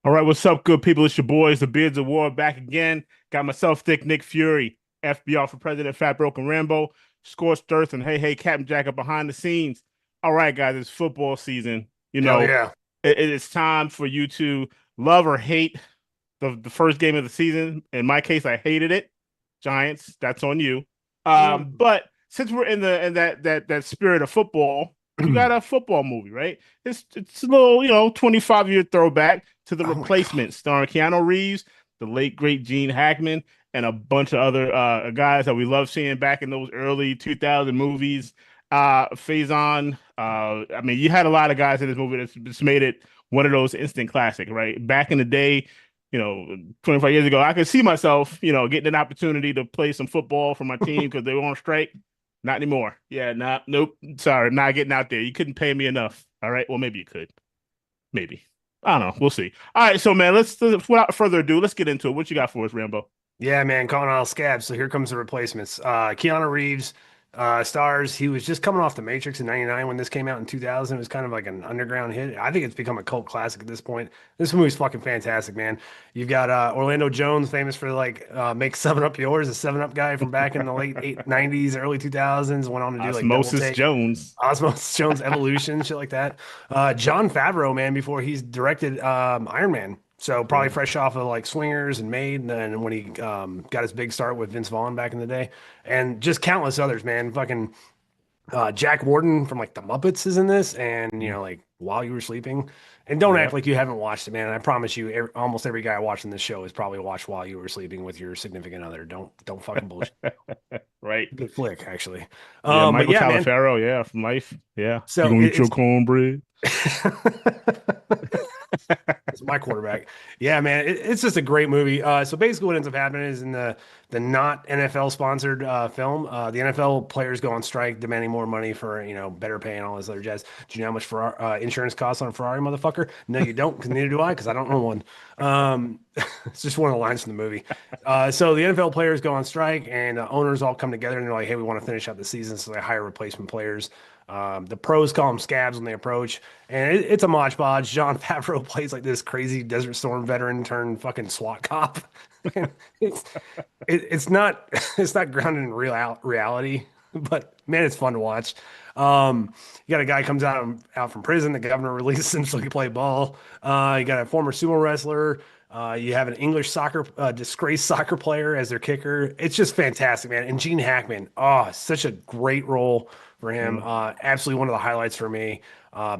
All right, what's up, good people? It's your boys, the Beards of War, back again. Got myself, Thick Nick Fury, FBR for President, Fat Broken Rambo, Scorched Earth, and Hey Captain Jack up behind the scenes. All right, guys, it's football season. Hell yeah. It is time for you to love or hate the first game of the season. In my case, I hated it. Giants, that's on you. But since we're in that spirit of football, you got a football movie, right? It's a little, 25-year throwback to The Oh my God. Replacement, starring Keanu Reeves, the late great Gene Hackman, and a bunch of other guys that we love seeing back in those early 2000 movies. Faison, I mean, you had a lot of guys in this movie that's just made it one of those instant classic, right? Back in the day, 25 years ago, I could see myself, getting an opportunity to play some football for my team because they were on strike. Not anymore. Yeah, not, nope. Sorry, not getting out there. You couldn't pay me enough. All right. Well, maybe you could. Maybe. I don't know. We'll see. All right. So, man, without further ado, let's get into it. What you got for us, Rambo? Yeah, man, calling all scabs. So here comes the replacements. Keanu Reeves stars. He was just coming off The Matrix in '99 when this came out in 2000. It was kind of like an underground hit. I think it's become a cult classic at this point. This movie's fucking fantastic, man. You've got Orlando Jones, famous for like make Seven Up yours, a Seven Up guy from back in the '90s, early 2000s. Went on to do like Double Osmosis Take, Jones. Osmos Jones Evolution, shit like that. John Favreau, man, before he's directed Iron Man. So probably Yeah. fresh off of like Swingers and Made, and then when he got his big start with Vince Vaughn back in the day, and just countless others, man. Fucking Jack Warden from like the Muppets is in this, and like While You Were Sleeping. And don't act Yep. like you haven't watched it, man. I promise you, almost every guy watching this show has probably watched While You Were Sleeping with your significant other. Don't fucking bullshit. Right. Good flick, actually. Yeah. But Michael yeah, man. Taliaferro. Yeah. From Life. Yeah. You So gonna it, eat your it's cornbread? It's my quarterback. Yeah, man, it's just a great movie. So basically, what ends up happening is in the not NFL sponsored film, the NFL players go on strike, demanding more money for better pay and all this other jazz. Do you know how much insurance costs on a Ferrari, motherfucker? No, you don't, because neither do I, because I don't own one. It's just one of the lines from the movie. So the NFL players go on strike, and owners all come together, and they're like, "Hey, we want to finish out the season," so they hire replacement players. The pros call them scabs when they approach, and it's a modge podge. John Favreau plays like this crazy Desert Storm veteran turned fucking SWAT cop. it's it's not it's not grounded in reality, but man, it's fun to watch. You got a guy comes out from prison. The governor releases him so he can play ball. You got a former sumo wrestler. You have an English soccer disgraced soccer player as their kicker. It's just fantastic, man. And Gene Hackman, oh, such a great role for him. Yeah. Absolutely one of the highlights for me.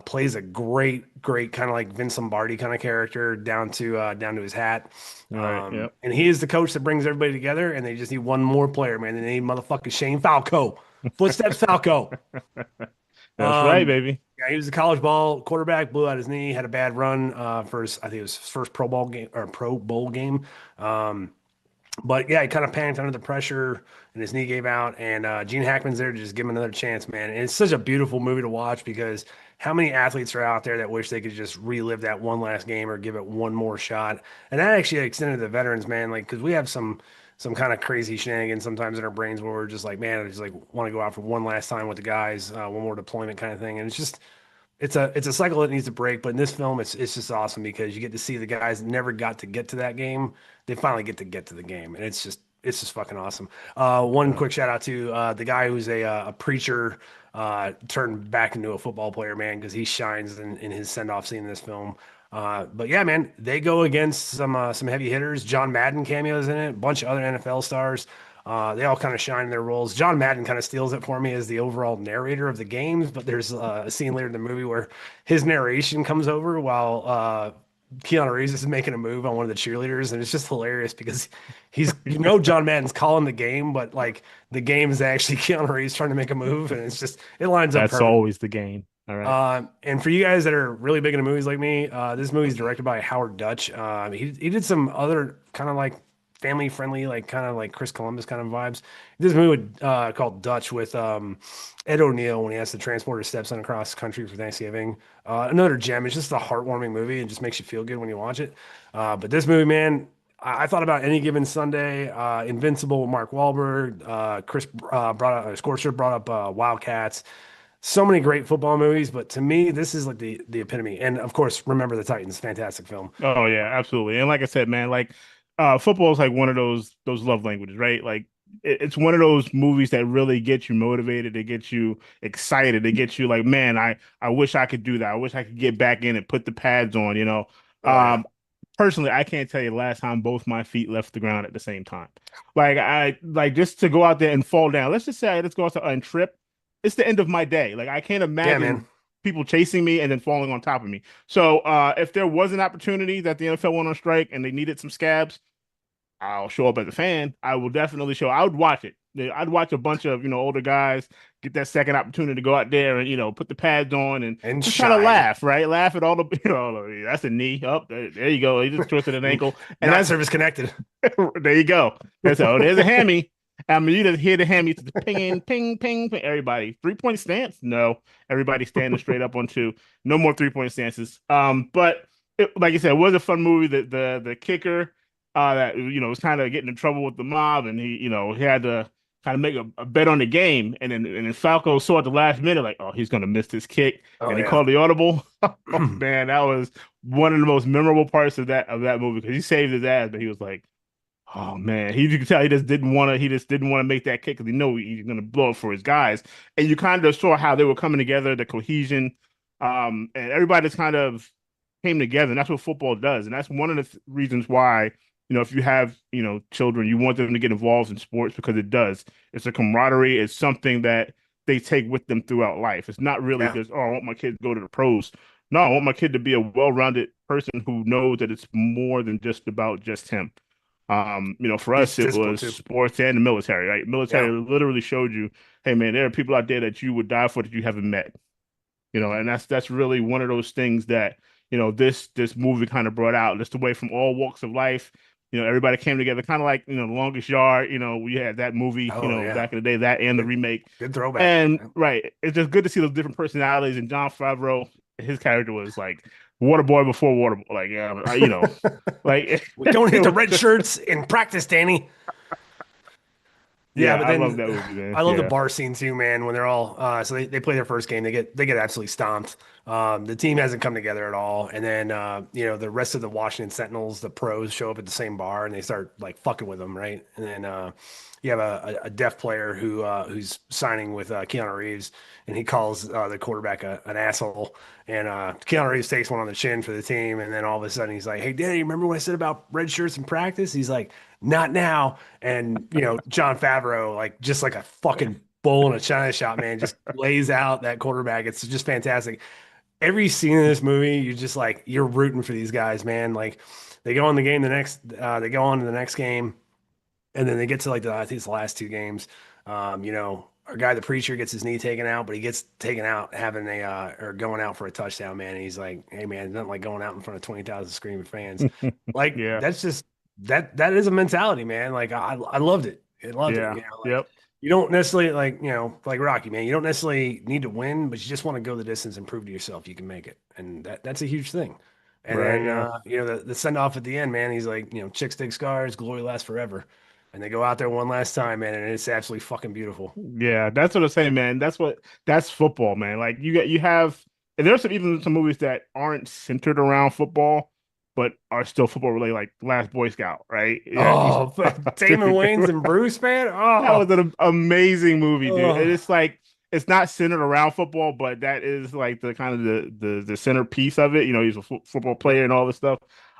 Plays a great kind of like Vince Lombardi kind of character down to his hat. All right. Yep. And he is the coach that brings everybody together, and they just need one more player, man. They need motherfucking Shane Falco. Footsteps Falco. That's right, baby. Yeah, he was a college ball quarterback, blew out his knee, had a bad run for his, I think it was his first Pro Bowl game. Um, but yeah, he kind of panicked under the pressure and his knee gave out. And Gene Hackman's there to just give him another chance, man. And it's such a beautiful movie to watch because how many athletes are out there that wish they could just relive that one last game or give it one more shot? And that actually extended to the veterans, man. Like, because we have some kind of crazy shenanigans sometimes in our brains where we're just like, man, I just like want to go out for one last time with the guys, one more deployment kind of thing. And it's a cycle that needs to break. But in this film, it's just awesome because you get to see the guys that never got to get to that game. They finally get to the game, and it's just fucking awesome. One Yeah. quick shout out to the guy who's a preacher turned back into a football player, man, because he shines in his send off scene in this film. But yeah, man, they go against some heavy hitters. John Madden cameos in it, a bunch of other NFL stars. They all kind of shine in their roles. John Madden kind of steals it for me as the overall narrator of the games, but there's a scene later in the movie where his narration comes over while Keanu Reeves is making a move on one of the cheerleaders, and it's just hilarious because John Madden's calling the game, but like the game is actually Keanu Reeves trying to make a move, and it lines up That's perfect. always the game. All right. And for you guys that are really big into movies like me, this movie is directed by Howard Dutch. He did some other kind of like family friendly, like kind of like Chris Columbus kind of vibes. This movie called Dutch with Ed O'Neill when he has to transport his stepson across country for Thanksgiving. Another gem. It's just a heartwarming movie and just makes you feel good when you watch it. But this movie, man, I thought about Any Given Sunday, Invincible with Mark Wahlberg. Chris brought up Scorcher brought up Wildcats. So many great football movies, but to me, this is like the epitome. And of course, Remember the Titans, fantastic film. Oh yeah, absolutely. And like I said, man, like football is like one of those love languages, right? Like it's one of those movies that really get you motivated, it gets you excited, it gets you like, man, I wish I could do that. I wish I could get back in and put the pads on, you know. Oh yeah, Um Personally, I can't tell you the last time both my feet left the ground at the same time. Like I like just to go out there and fall down. Let's just say let's go out to and trip. It's the end of my day. Like I can't yeah, man. imagine people chasing me and then falling on top of me. So if there was an opportunity that the NFL went on strike and they needed some scabs, I'll show up as a fan. I will definitely show. I would watch it. I'd watch a bunch of older guys get that second opportunity to go out there and put the pads on and And just kind of shine, laugh, right? Laugh at all the that's a knee up there you go. He just twisted an ankle, and not that's service connected. there you go. That's there's a hammy. I mean, you just hear the hammy to the ping, ping, ping, ping. Everybody 3-point stance? No, everybody standing straight up on two. No more 3-point stances. But like you said, it was a fun movie. The kicker that was kind of getting in trouble with the mob, and he had to kind of make a bet on the game, and then Falco saw at the last minute like, oh, he's gonna miss this kick, Oh and he yeah. called the audible. Oh man, that was one of the most memorable parts of that movie because he saved his ass, but he was like, oh man, you could tell he just didn't want to make that kick because he know he's gonna blow it for his guys, and you kind of saw how they were coming together, the cohesion, and everybody just kind of came together, and that's what football does, and that's one of the reasons why if you have children, you want them to get involved in sports because it does. It's a camaraderie. It's something that they take with them throughout life. It's not really Yeah. just, oh, I want my kid to go to the pros. No, I want my kid to be a well-rounded person who knows that it's more than just about just him. For It's us, it discipline was too. sports and the military, right? Yeah. Military literally showed you, hey man, there are people out there that you would die for that you haven't met. And that's really one of those things that, this movie kind of brought out, just away from all walks of life. Everybody came together, kind of like, The Longest Yard, we had that movie, Oh yeah. back in the day, that and the Good, remake. good throwback. And Yeah. right, it's just good to see those different personalities. And John Favreau, his character was like water boy before water boy. Like, yeah, like We don't it hit the was red just, shirts in practice, Danny. Yeah, yeah, but I love then that movie, man. I love the Yeah. bar scene too, man. When they're all so they play their first game, they get absolutely stomped. The team hasn't come together at all, and then the rest of the Washington Sentinels, the pros, show up at the same bar and they start like fucking with them, right? And then you have a deaf player who's signing with Keanu Reeves, and he calls the quarterback an asshole, and Keanu Reeves takes one on the chin for the team, and then all of a sudden he's like, "Hey, Danny, remember what I said about red shirts in practice?" He's like, "Not now." And John Favreau, like just like a fucking bull in a china shop, man, just lays out that quarterback. It's just fantastic. Every scene in this movie, you're rooting for these guys, man. Like they go on to the next game, and then they get to like I think it's the last two games. Our guy, the preacher, gets his knee taken out, but he gets taken out having or going out for a touchdown, man. And he's like, "Hey, man, it's nothing like going out in front of 20,000 screaming fans." Like Yeah. that's just that is a mentality, man. Like I loved it. I loved it. Yeah. Like Yep. you don't necessarily like Rocky, man. You don't necessarily need to win, but you just want to go the distance and prove to yourself you can make it, and that's a huge thing. And Right. then Yeah. the send off at the end, man. He's like, chicks dig scars, glory lasts forever. And they go out there one last time, man, and it's absolutely fucking beautiful. Yeah, that's what I'm saying, man. That's football, man. Like you have, and there's even some movies that aren't centered around football, but are still football related, like Last Boy Scout, right? Yeah, Oh, but Damon Wayans and Bruce, man. that was Oh, an amazing movie, dude. And oh, it's like it's not centered around football, but that is like the kind of the centerpiece of it. He's a football yep, player and all this stuff.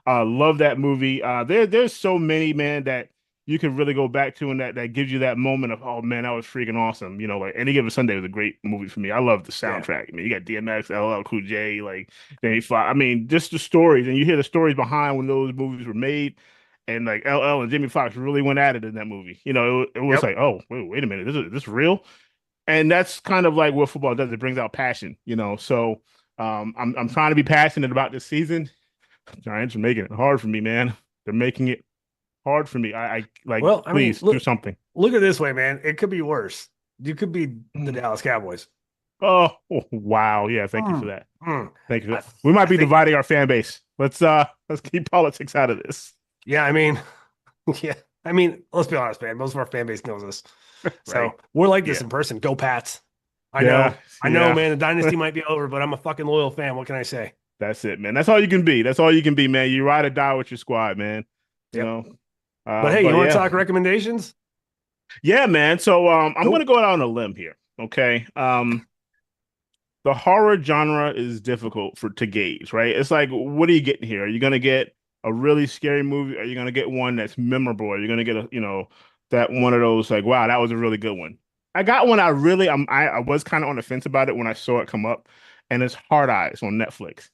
Love that movie. There's so many, man, that you can really go back to and that gives you that moment of, oh man, that was freaking awesome. Like Any Given Sunday was a great movie for me. I love the yeah, soundtrack. I mean, you got DMX, LL Cool J, like Danny Fox. I mean, just the stories, and you hear the stories behind when those movies were made. And like LL and Jimmy Fox really went at it in that movie. It was yep, like, oh, wait a minute, this real? And that's kind of like what football does. It brings out passion. So I'm trying to be passionate about this season. Giants are making it hard for me, man. They're making it hard for me. I like, Well, I mean, please do look, something. look at it this way, man. It could be worse. You could be the Dallas Cowboys. Oh, wow. Yeah, thank you for Mm, that. mm. Thank you. I, We might I be think, dividing our fan base. Let's keep politics out of this. yeah, I mean, yeah, let's be honest, man. Most of our fan base knows us. Right. So we're like this Yeah. in person. Go Pats. Yeah, I know, yeah. man. The dynasty might be over, but I'm a fucking loyal fan. What can I say? That's it, man. That's all you can be. That's all you can be, man. You ride or die with your squad, man. You Yep. know. But hey, you But want to yeah, talk recommendations? yeah, man. So I'm gonna Cool. go out on a limb here. Okay. The horror genre is difficult for to gauge, right? It's like, what are you getting here? Are you gonna get a really scary movie? Are you gonna get one that's memorable? Are you gonna get a, that one of those like, wow, that was a really good one. I got one I was kind of on the fence about it when I saw it come up, and it's Hard Eyes on Netflix.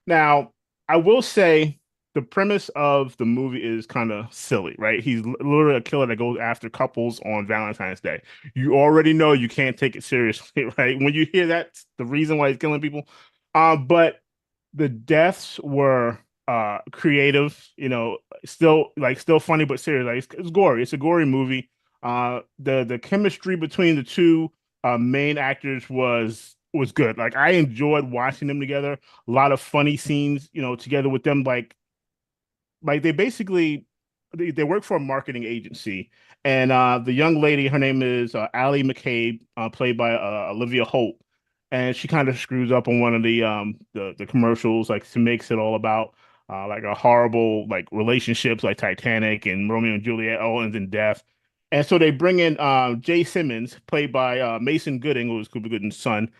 Now, I will say the premise of the movie is kind of silly, right? He's literally a killer that goes after couples on Valentine's Day. You already know you can't take it seriously, right? When you hear that's the reason why he's killing people. But the deaths were creative, still funny but serious. Like it's gory. It's a gory movie. The chemistry between the two main actors was good. Like I enjoyed watching them together. A lot of funny scenes, together with them. Like they basically they work for a marketing agency, and the young lady, her name is Allie McCabe, played by Olivia Holt, and she kind of screws up on one of the commercials. Like she makes it all about like a horrible like relationships like Titanic and Romeo and Juliet all ends in death. And so they bring in Jay Simmons, played by Mason Gooding, who was Cuba Gooding's son,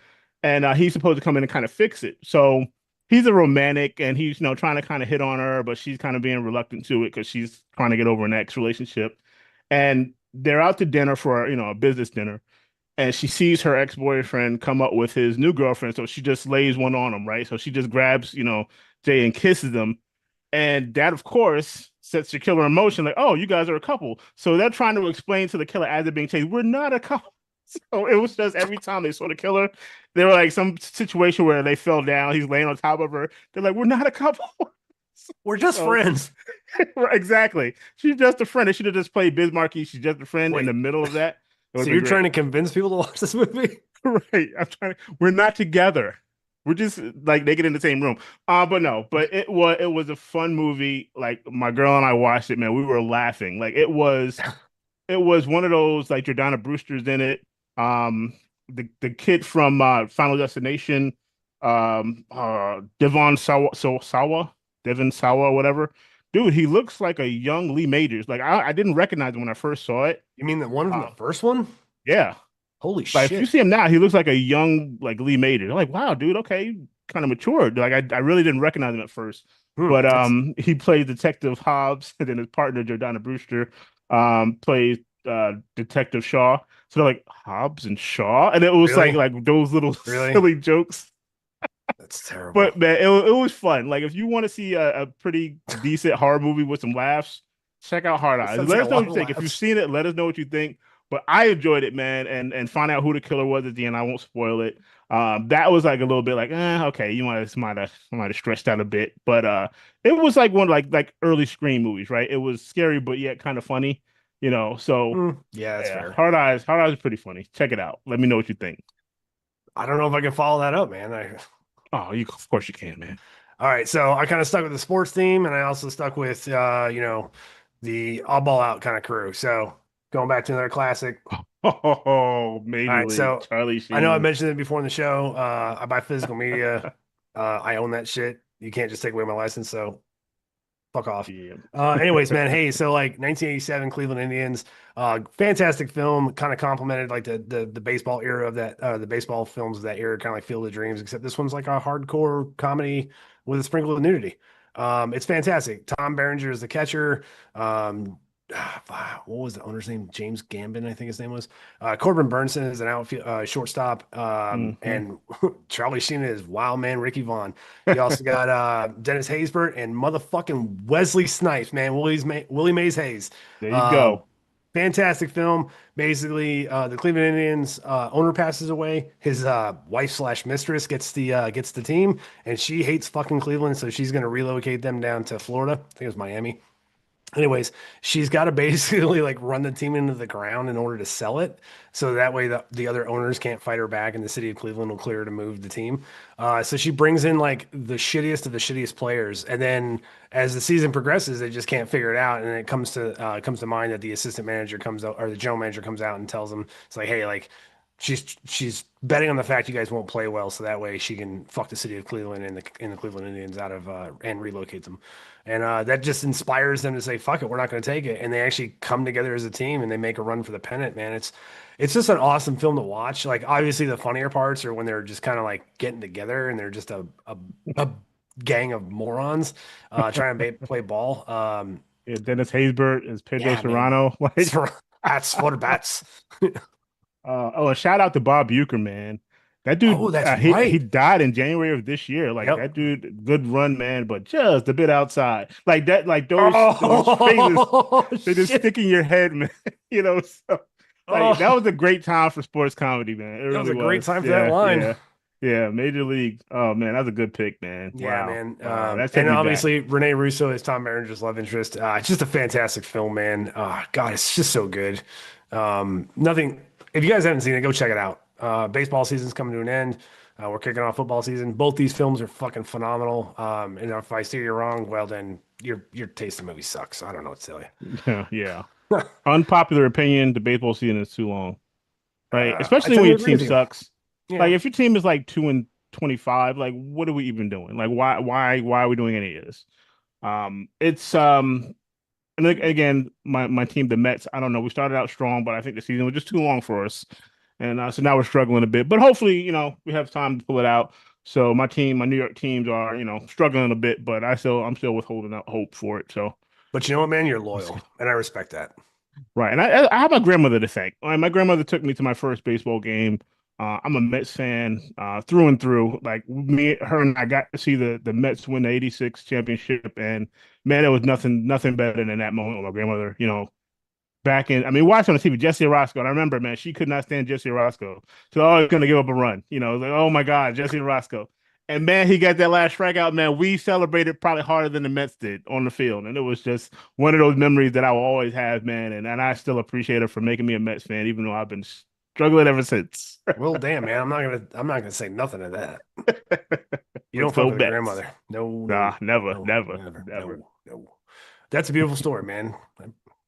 and he's supposed to come in and kind of fix it. So he's a romantic, and he's trying to kind of hit on her, but she's kind of being reluctant to it because she's trying to get over an ex relationship. And they're out to dinner for a business dinner, and she sees her ex boyfriend come up with his new girlfriend, so she just lays one on him, right? So she just grabs Jay and kisses him, and that, of course, sets the killer in motion. Like, oh, you guys are a couple. So they're trying to explain to the killer as they're being chased, we're not a couple. So it was just every time they saw the killer, they were like some situation where they fell down. He's laying on top of her. They're like, we're not a couple. We're just So friends. exactly. She's just a friend. They should have just played Bismarcky. She's just a friend in the Wait, middle of that. It would so have been you're trying great. to convince people to watch this movie? Right. We're not together. We're just like naked in the same room. But no, but it was a fun movie. Like my girl and I watched it, man. We were laughing. Like it was one of those like Jordana Brewster's in it. The kid from Final Destination, Devon Sawa, whatever. Dude, he looks like a young Lee Majors. Like I didn't recognize him when I first saw it. You mean the one from the Uh, first one? yeah, Holy like if you shit. see him now, he looks like a young like Lee Majors. I'm like, wow, dude, okay, kind of matured. Like I really didn't recognize him at first, but That's he plays Detective Hobbs, and then his partner Jordana Brewster plays Detective Shaw. So they're like Hobbs and Shaw, and it was like really, like those little really, silly jokes. that's terrible. But man, it was fun. Like if you want to see a pretty decent horror movie with some laughs, check out Hard It Eyes. sounds Let like a us know what lot you of think. If you've laughs. seen it, let us know what you think. But I enjoyed it, man, and find out who the killer was at the end. I won't spoil it. That was like a little bit like, okay, you might have stretched out a bit, but it was like one like early Scream movies, right? It was scary, but yet kind of funny, So Yeah, that's yeah, fair. Hard Eyes is pretty funny. Check it out. Let me know what you think. I don't know if I can follow that up, man. Oh, of course you can, man. All right, so I kind of stuck with the sports theme, and I also stuck with the all ball out kind of crew. So going back to another classic. Oh, All Major right, League, so Charlie I know I Sheen. mentioned it before in the show. I buy physical media. I own that shit. You can't just take away my license. So fuck off. Yeah. Anyways, man, hey, so like 1987 Cleveland Indians, fantastic film, kind of complemented like the baseball era of that, the baseball films of that era, kind of like Field of Dreams, except this one's like a hardcore comedy with a sprinkle of nudity. It's fantastic. Tom Berenger is the catcher. What was the owner's name? James Gambon, I think his name was. Corbin Burnson is an outfield shortstop, Hmm. and Charlie Sheen is Wild Man Ricky Vaughn. You also got Dennis Haysbert and motherfucking Wesley Snipes, man. Willie Mays Hayes. There you Um, go. fantastic film. Basically, the Cleveland Indians owner passes away. His wife slash mistress gets the team, and she hates fucking Cleveland, so she's gonna relocate them down to Florida. I think it was Miami. Anyways, she's got to basically like run the team into the ground in order to sell it. So that way the other owners can't fight her back and the city of Cleveland will clear her to move the team. So she brings in like the shittiest of the shittiest players. And then as the season progresses, they just can't figure it out. And it comes to mind that the assistant manager comes out or the general manager comes out and tells them, it's like, hey, like she's betting on the fact you guys won't play well, so that way she can fuck the city of Cleveland and the Cleveland Indians out of and relocate them, and that just inspires them to say fuck it, we're not going to take it, and they actually come together as a team and they make a run for the pennant. Man, it's just an awesome film to watch. Like obviously the funnier parts are when they're just kind of like getting together and they're just a gang of morons trying to play ball. Yeah, Dennis Haysbert is Pedro Yeah, man, Serrano. Like, that's what bats. a shout out to Bob Uecker, man. That Oh, dude, that's he right. died in January of this year. Like Yep. that dude, good run, man, but just a bit outside. Like that, like those phases, Oh they just shit. stick in your head, man. You know, so like that Oh, was a great time for sports comedy, man. It that was really a great was. time for that Yeah, line. yeah, yeah. Major League. Oh man, that's a good pick, man. Yeah, Wow, man. wow, that took And me back. obviously Renee Russo is Tom Berenger's love interest. It's just a fantastic film, man. God, it's just so good. Nothing. If you guys haven't seen it, go check it out. Baseball season's coming to an end. We're kicking off football season. Both these films are fucking phenomenal. And if I steer you wrong, well then your taste in movies sucks. I don't know what to tell Yeah, yeah. you. Unpopular opinion: the baseball season is too long, right? I Especially tend when to your agree team with you. sucks. Yeah. Like if your team is like 2-25, like what are we even doing? Like why are we doing any of this? It's and like, again, my team, the Mets. I don't know. We started out strong, but I think the season was just too long for us, and so now we're struggling a bit. But hopefully, we have time to pull it out. So my team, my New York teams are, struggling a bit, but I'm still withholding out hope for it. So But you know what, man? You're let's see. loyal, and I respect that. Right, and I have my grandmother to thank. My grandmother took me to my first baseball game. I'm a Mets fan through and through. Like her and I got to see the Mets win the '86 championship, and man, it was nothing better than that moment with my grandmother. Back in, I mean, watching on the TV, Jesse Orosco. And I remember, man, she could not stand Jesse Orosco. So, oh, he's going to give up a run. Like, oh my God, Jesse Orosco. And man, he got that last strikeout. Man, we celebrated probably harder than the Mets did on the field. And it was just one of those memories that I will always have, man. And I still appreciate her for making me a Mets fan, even though I've been struggling ever since. Well, damn, man. I'm not gonna say nothing to that. You don't Let's fuck go, with a Mets. grandmother. No, Nah, no, never, no, never, never, never. no, no. That's a beautiful story, man.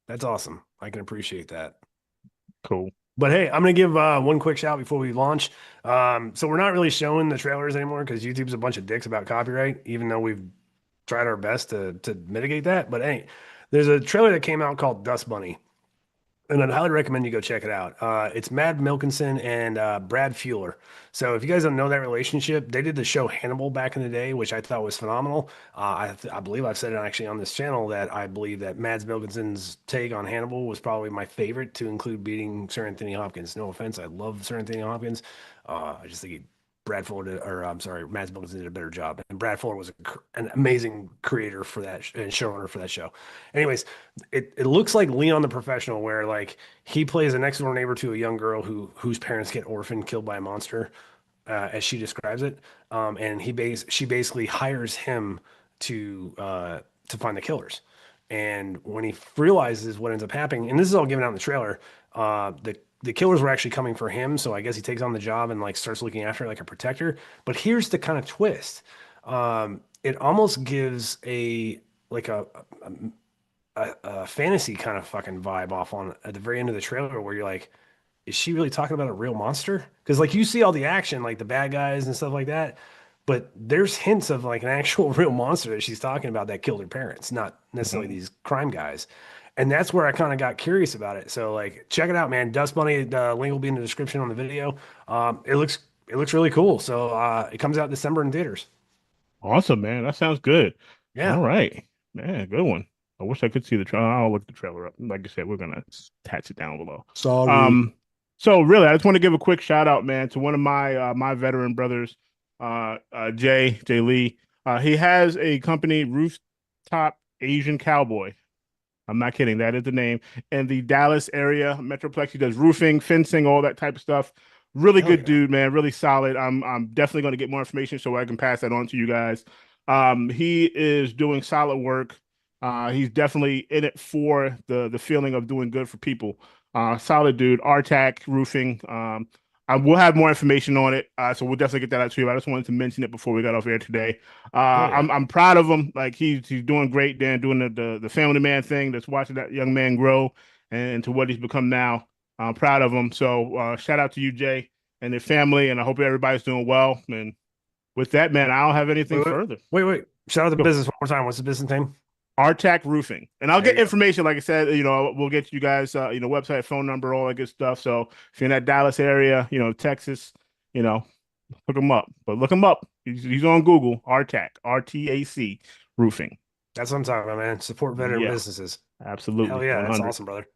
That's awesome. I can appreciate that. Cool. But hey, I'm gonna give one quick shout before we launch. So we're not really showing the trailers anymore because YouTube's a bunch of dicks about copyright, even though we've tried our best to mitigate that. But hey, there's a trailer that came out called Dust Bunny. And I'd highly recommend you go check it out. It's Mad Milkinson and Brad Fuller. So if you guys don't know that relationship, they did the show Hannibal back in the day, which I thought was phenomenal. I believe I've said it actually on this channel that I believe that Mads Milkinson's take on Hannibal was probably my favorite to include beating Sir Anthony Hopkins. No offense, I love Sir Anthony Hopkins. I just think Brad Fuller did, or I'm sorry, Mads Mikkelsen did a better job. And Brad Fuller was an amazing creator for that and showrunner for that show. Anyways, it looks like Leon the Professional, where like he plays a next door neighbor to a young girl whose parents get orphaned, killed by a monster, as she describes it. And she basically hires him to find the killers. And when he realizes what ends up happening, and this is all given out in the trailer, the killers were actually coming for him. So I guess he takes on the job and like starts looking after it like a protector. But here's the kind of twist. It almost gives a like a fantasy kind of fucking vibe off on at the very end of the trailer where you're like, is she really talking about a real monster? Because like you see all the action, like the bad guys and stuff like that, but there's hints of like an actual real monster that she's talking about that killed her parents, not necessarily Mhm. these crime guys. And that's where I kind of got curious about it. So like, check it out, man. Dust Bunny, the link will be in the description on the video. It looks really cool. So it comes out December in theaters. Awesome, man. That sounds good. All Yeah, right. Man, good one. I wish I could see the trailer. I'll look the trailer up. Like I said, we're gonna attach it down below. sorry. Um, so really, I just want to give a quick shout out, man, to one of my veteran brothers, Jay Lee. He has a company, Rooftop Asian Cowboy. I'm not kidding. That is the name. And the Dallas area Metroplex. He does roofing, fencing, all that type of stuff. Really Hell good yeah. dude, man. Really solid. I'm definitely going to get more information so I can pass that on to you guys. He is doing solid work. He's definitely in it for the feeling of doing good for people. Solid dude. RTAC roofing. I will have more information on it, so we'll definitely get that out to you. I just wanted to mention it before we got off air today. Hell yeah. I'm proud of him. Like he's doing great, Dan, doing the family man thing. That's watching that young man grow and to what he's become now. I'm proud of them. So shout out to you, Jay, and their family, and I hope everybody's doing well. And with that, man, I don't have anything Wait, wait, further. wait. Shout out the Go. business one more time. What's the business name? Artac Roofing, and I'll There get you go. information. Like I said, we'll get you guys, website, phone number, all that good stuff. So if you're in that Dallas area, Texas, you know, look him up. But look him up. He's on Google. Artac, RTAC Roofing. That's what I'm talking about, man. Support veteran Yeah, businesses. Hell absolutely, yeah, that's 100, awesome, brother.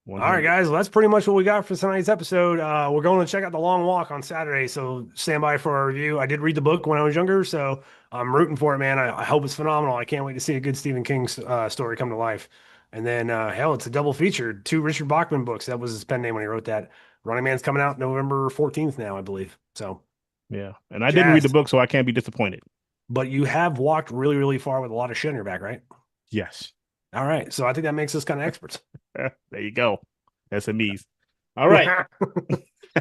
All right, 100. guys. Well, that's pretty much what we got for tonight's episode. We're going to check out The Long Walk on Saturday, so stand by for our review. I did read the book when I was younger, so I'm rooting for it, man. I hope it's phenomenal. I can't wait to see a good Stephen King story come to life. And then, hell, it's a double feature. Two Richard Bachman books. That was his pen name when he wrote that. Running Man's coming out November 14th now, I believe. So, Yeah, and I didn't read the jazzed. book, so I can't be disappointed. But you have walked really, really far with a lot of shit on your back, right? Yes. All right. So I think that makes us kind of experts. There you go. SMEs. All right. All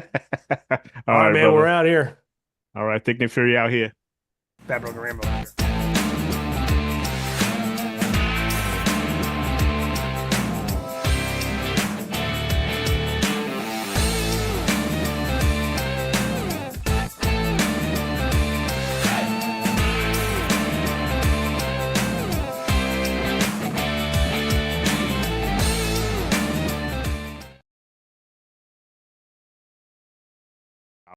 All right, right, man. We're brother. out here. All right. Thick and Fury out here. Bad Broken Rambo out here.